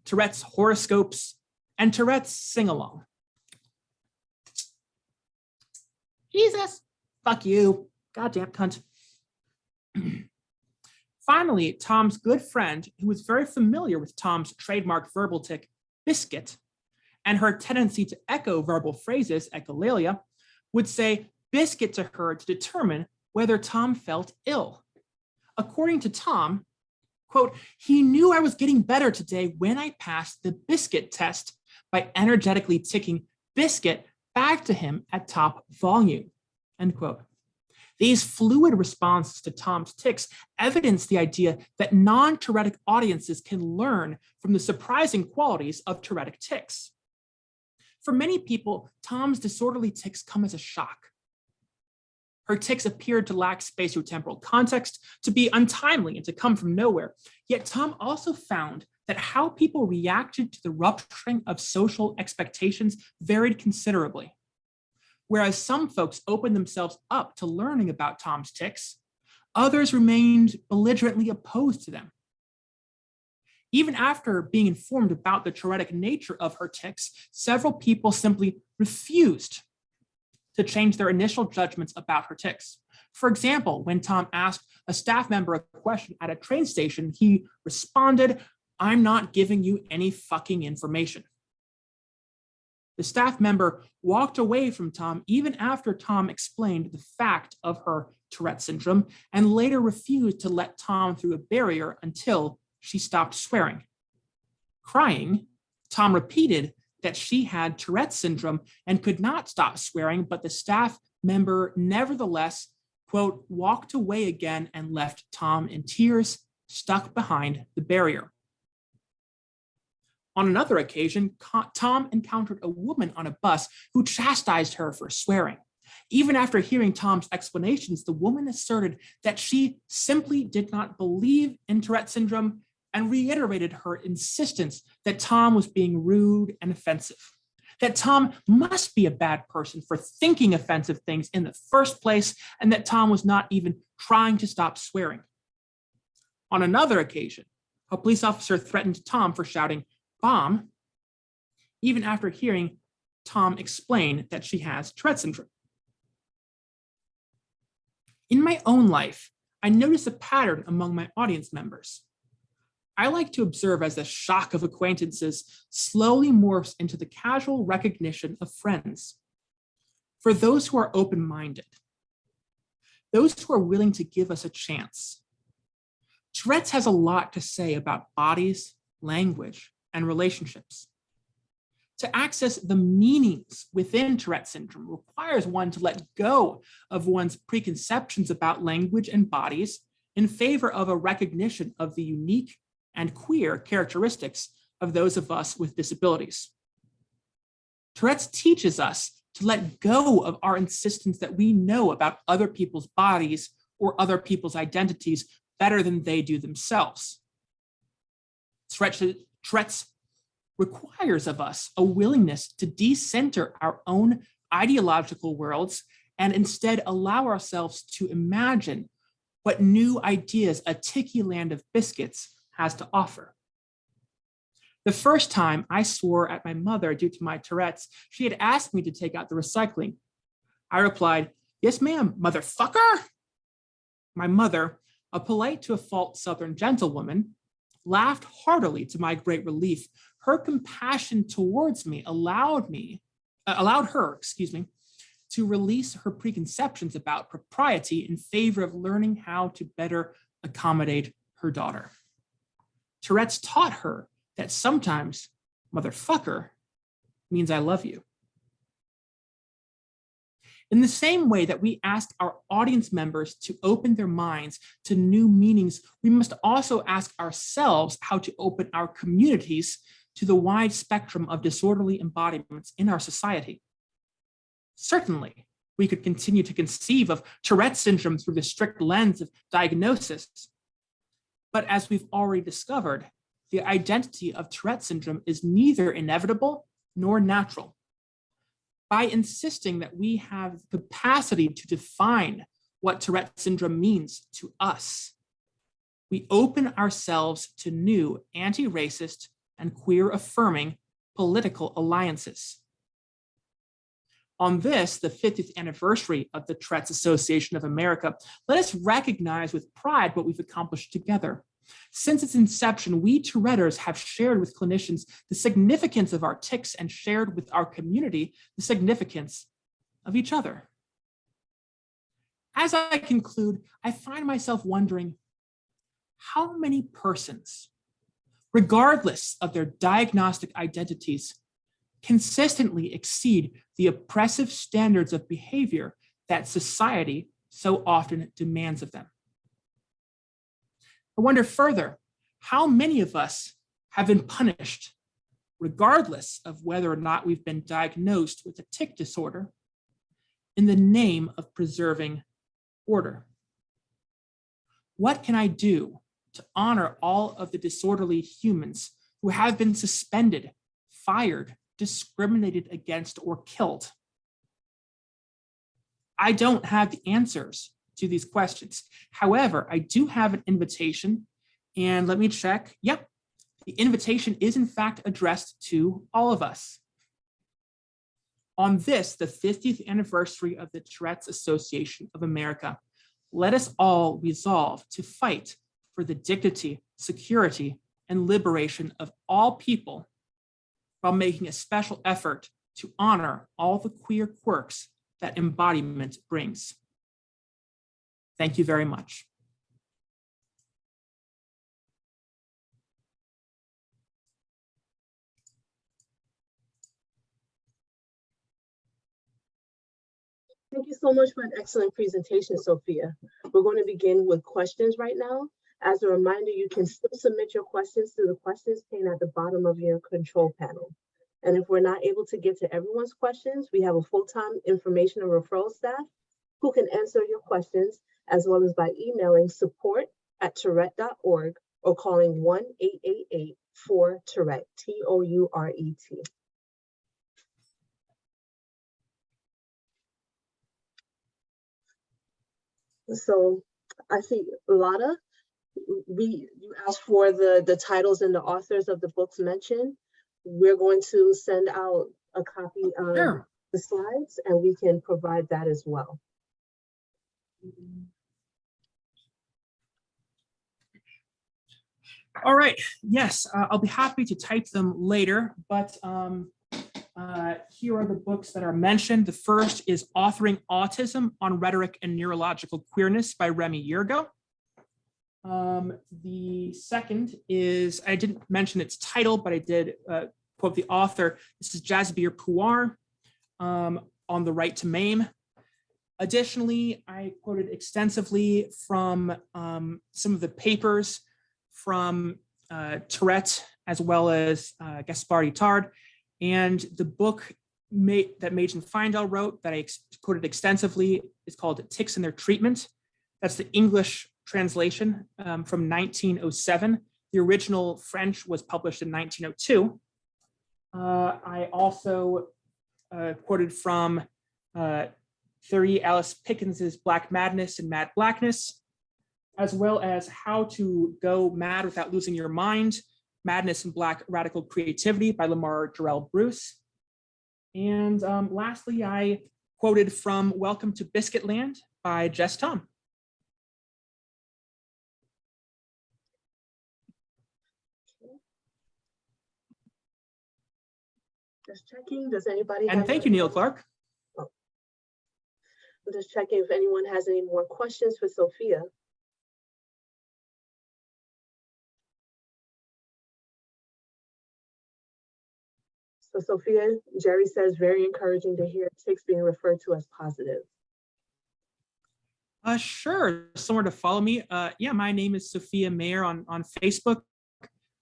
Tourette's horoscopes, and Tourette's sing-along. Jesus, fuck you, goddamn cunt. Finally, Tom's good friend, who was very familiar with Tom's trademark verbal tic, biscuit, and her tendency to echo verbal phrases, echolalia, would say biscuit to her to determine whether Tom felt ill. According to Tom, quote, he knew I was getting better today when I passed the biscuit test by energetically ticking biscuit back to him at top volume, end quote. These fluid responses to Tom's tics evidence the idea that non-Tourettic audiences can learn from the surprising qualities of Tourettic tics. For many people, Tom's disorderly tics come as a shock. Her tics appeared to lack spatiotemporal context, to be untimely, and to come from nowhere. Yet Tom also found that how people reacted to the rupturing of social expectations varied considerably. Whereas some folks opened themselves up to learning about Tom's tics, others remained belligerently opposed to them. Even after being informed about the Tourettic nature of her tics, several people simply refused to change their initial judgments about her tics. For example, when Tom asked a staff member a question at a train station, he responded, "I'm not giving you any fucking information." The staff member walked away from Tom even after Tom explained the fact of her Tourette syndrome and later refused to let Tom through a barrier until she stopped swearing. Crying, Tom repeated that she had Tourette syndrome and could not stop swearing, but the staff member nevertheless, quote, walked away again and left Tom in tears, stuck behind the barrier. On another occasion, Tom encountered a woman on a bus who chastised her for swearing. Even after hearing Tom's explanations, the woman asserted that she simply did not believe in Tourette syndrome and reiterated her insistence that Tom was being rude and offensive, that Tom must be a bad person for thinking offensive things in the first place, and that Tom was not even trying to stop swearing. On another occasion, a police officer threatened Tom for shouting, "Bomb," even after hearing Tom explain that she has Tourette syndrome. In my own life, I notice a pattern among my audience members. I like to observe as the shock of acquaintances slowly morphs into the casual recognition of friends. For those who are open-minded, those who are willing to give us a chance, Tourette's has a lot to say about bodies, language, and relationships. To access the meanings within Tourette syndrome requires one to let go of one's preconceptions about language and bodies in favor of a recognition of the unique and queer characteristics of those of us with disabilities. Tourette's teaches us to let go of our insistence that we know about other people's bodies or other people's identities better than they do themselves. Tourette's requires of us a willingness to decenter our own ideological worlds and instead allow ourselves to imagine what new ideas a ticky land of biscuits has to offer. The first time I swore at my mother due to my Tourette's, she had asked me to take out the recycling. I replied, "Yes, ma'am, motherfucker." My mother, a polite to a fault Southern gentlewoman, laughed heartily to my great relief. Her compassion towards me allowed her to release her preconceptions about propriety in favor of learning how to better accommodate her daughter. Tourette's taught her that sometimes motherfucker means I love you. In the same way that we ask our audience members to open their minds to new meanings, we must also ask ourselves how to open our communities to the wide spectrum of disorderly embodiments in our society. Certainly, we could continue to conceive of Tourette syndrome through the strict lens of diagnosis. But as we've already discovered, the identity of Tourette syndrome is neither inevitable nor natural. By insisting that we have the capacity to define what Tourette syndrome means to us, we open ourselves to new anti-racist and queer-affirming political alliances. On this, the 50th anniversary of the Tourette's Association of America, let us recognize with pride what we've accomplished together. Since its inception, we Touretters have shared with clinicians the significance of our tics and shared with our community the significance of each other. As I conclude, I find myself wondering how many persons, regardless of their diagnostic identities, consistently exceed the oppressive standards of behavior that society so often demands of them. I wonder further, how many of us have been punished, regardless of whether or not we've been diagnosed with a tic disorder, in the name of preserving order? What can I do to honor all of the disorderly humans who have been suspended, fired, discriminated against, or killed? I don't have the answers to these questions. However, I do have an invitation, and let me check. Yep, the invitation is in fact addressed to all of us. On this, the 50th anniversary of the Tourette's Association of America, let us all resolve to fight for the dignity, security, and liberation of all people while making a special effort to honor all the queer quirks that embodiment brings. Thank you very much.
Thank you so much for an excellent presentation, Sophia. We're going to begin with questions right now. As a reminder, you can still submit your questions through the questions pane at the bottom of your control panel. And if we're not able to get to everyone's questions, we have a full-time information and referral staff who can answer your questions, as well as by emailing support@tourette.org or calling 1-888-4-TOURETTE, TOURET. So I see Lada, you asked for the titles and the authors of the books mentioned. We're going to send out a copy of
Sure.
the slides, and we can provide that as well.
All right, yes, I'll be happy to type them later, but here are the books that are mentioned. The first is Authoring Autism on Rhetoric and Neurological Queerness by Remy Yergo. The second is, I didn't mention its title, but I did quote the author. This is Jasbir Puar on the right to maim. Additionally, I quoted extensively from some of the papers from Tourette, as well as Gaspard Itard, and the book that Machen Feindel wrote that I quoted extensively is called Tics and Their Treatment. That's the English translation from 1907. The original French was published in 1902. I also quoted from Thierry Alice Pickens's Black Madness and Mad Blackness, as well as How to Go Mad Without Losing Your Mind, Madness and Black Radical Creativity by Lamar Jarrell Bruce. And lastly, I quoted from Welcome to Biscuit Land by Jess Tom.
Just checking, does anybody
And thank you, Neil Clark.
I'm just checking if anyone has any more questions for Sophia. So Sophia, Jerry says, very encouraging to hear tics being referred to as positive.
Sure, somewhere to follow me. Yeah, my name is Sophia Maier on Facebook,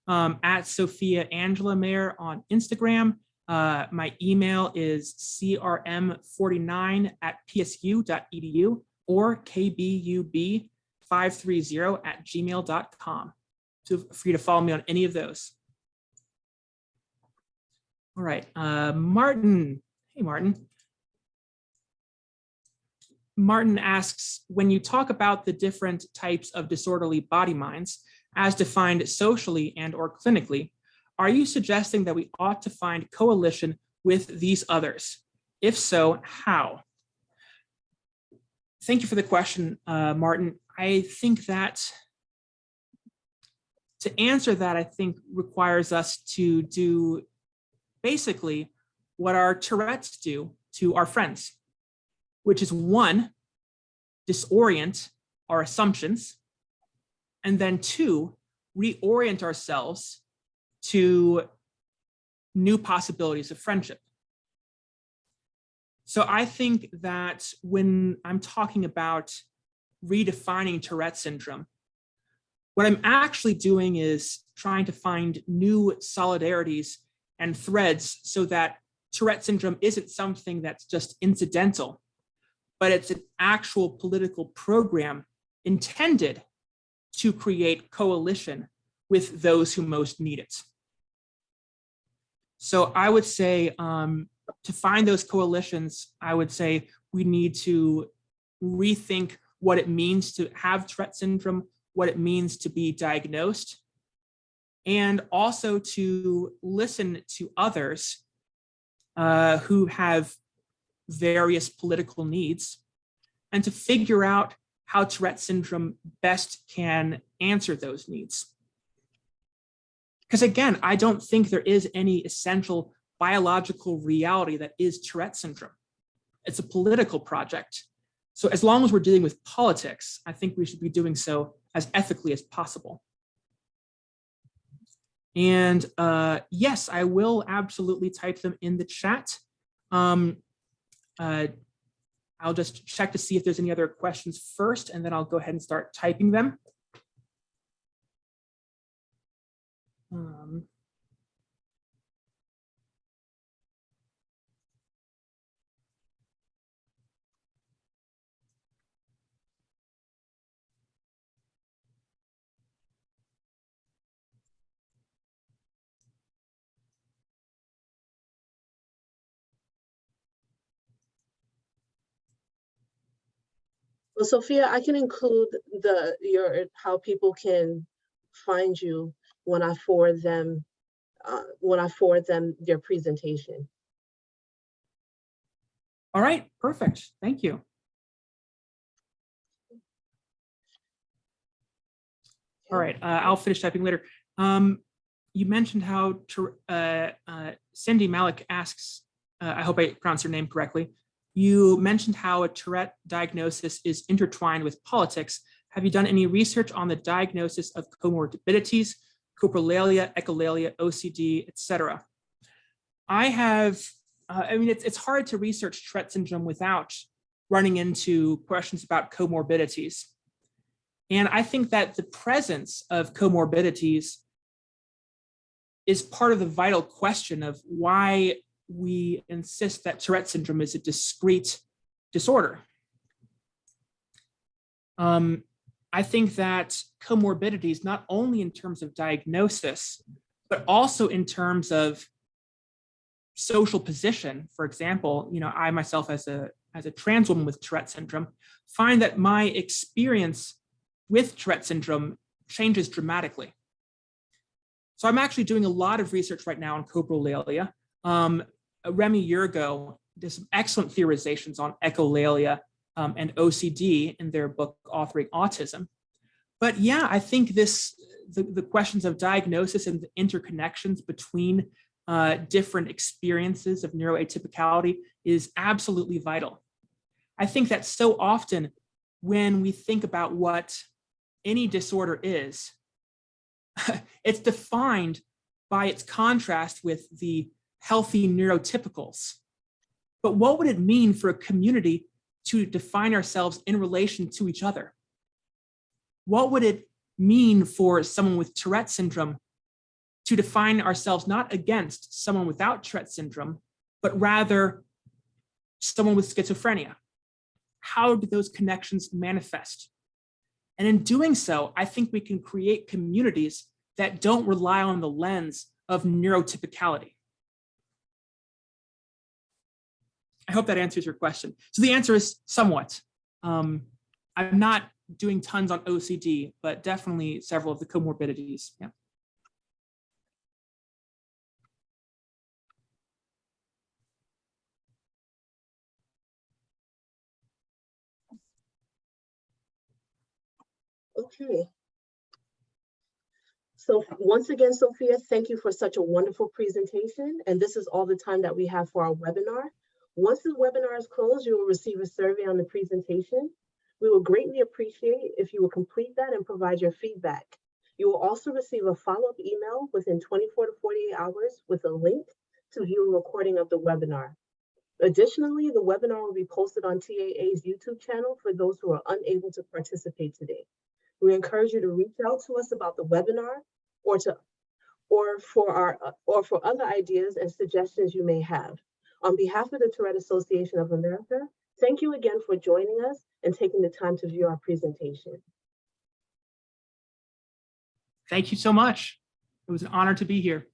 at Sophia Angela Maier on Instagram. My email is crm49@psu.edu or kbub530@gmail.com. Feel free to follow me on any of those. All right, Martin. Hey, Martin. Martin asks, when you talk about the different types of disorderly body minds as defined socially and or clinically, are you suggesting that we ought to find coalition with these others? If so, how? Thank you for the question, Martin. I think that to answer that, I think requires us to do basically what our Tourette's do to our friends, which is one, disorient our assumptions, and then two, reorient ourselves to new possibilities of friendship. So I think that when I'm talking about redefining Tourette syndrome, what I'm actually doing is trying to find new solidarities and threads so that Tourette syndrome isn't something that's just incidental, but it's an actual political program intended to create coalition with those who most need it. So I would say to find those coalitions, I would say we need to rethink what it means to have Tourette syndrome, what it means to be diagnosed, and also to listen to others who have various political needs, and to figure out how Tourette syndrome best can answer those needs. Because again, I don't think there is any essential biological reality that is Tourette syndrome. It's a political project. So as long as we're dealing with politics, I think we should be doing so as ethically as possible. And yes, I will absolutely type them in the chat. I'll just check to see if there's any other questions first, and then I'll go ahead and start typing them.
Well, Sophia, I can include how people can find you when I forward them their presentation.
All right, perfect. Thank you. All right, I'll finish typing later. You mentioned how Cindy Malik asks, I hope I pronounced her name correctly. You mentioned how a Tourette diagnosis is intertwined with politics. Have you done any research on the diagnosis of comorbidities, coprolalia, echolalia, OCD, etc.? I have, I mean, it's hard to research Tourette syndrome without running into questions about comorbidities. And I think that the presence of comorbidities is part of the vital question of why we insist that Tourette syndrome is a discrete disorder. I think that comorbidities, not only in terms of diagnosis, but also in terms of social position. For example, I myself as a trans woman with Tourette syndrome, find that my experience with Tourette syndrome changes dramatically. So I'm actually doing a lot of research right now on coprolalia. Remy Yergo did some excellent theorizations on echolalia and OCD in their book, Authoring Autism. But yeah, I think the questions of diagnosis and the interconnections between different experiences of neuroatypicality is absolutely vital. I think that so often when we think about what any disorder is, it's defined by its contrast with the healthy neurotypicals. But what would it mean for a community to define ourselves in relation to each other? What would it mean for someone with Tourette syndrome to define ourselves not against someone without Tourette syndrome, but rather someone with schizophrenia? How do those connections manifest? And in doing so, I think we can create communities that don't rely on the lens of neurotypicality. I hope that answers your question. So the answer is somewhat. I'm not doing tons on OCD, but definitely several of the comorbidities. Yeah.
Okay. So once again, Sophia, thank you for such a wonderful presentation. And this is all the time that we have for our webinar. Once the webinar is closed, you will receive a survey on the presentation. We will greatly appreciate if you will complete that and provide your feedback. You will also receive a follow-up email within 24 to 48 hours with a link to view a recording of the webinar. Additionally, the webinar will be posted on TAA's YouTube channel for those who are unable to participate today. We encourage you to reach out to us about the webinar or for other ideas and suggestions you may have. On behalf of the Tourette Association of America, thank you again for joining us and taking the time to view our presentation.
Thank you so much. It was an honor to be here.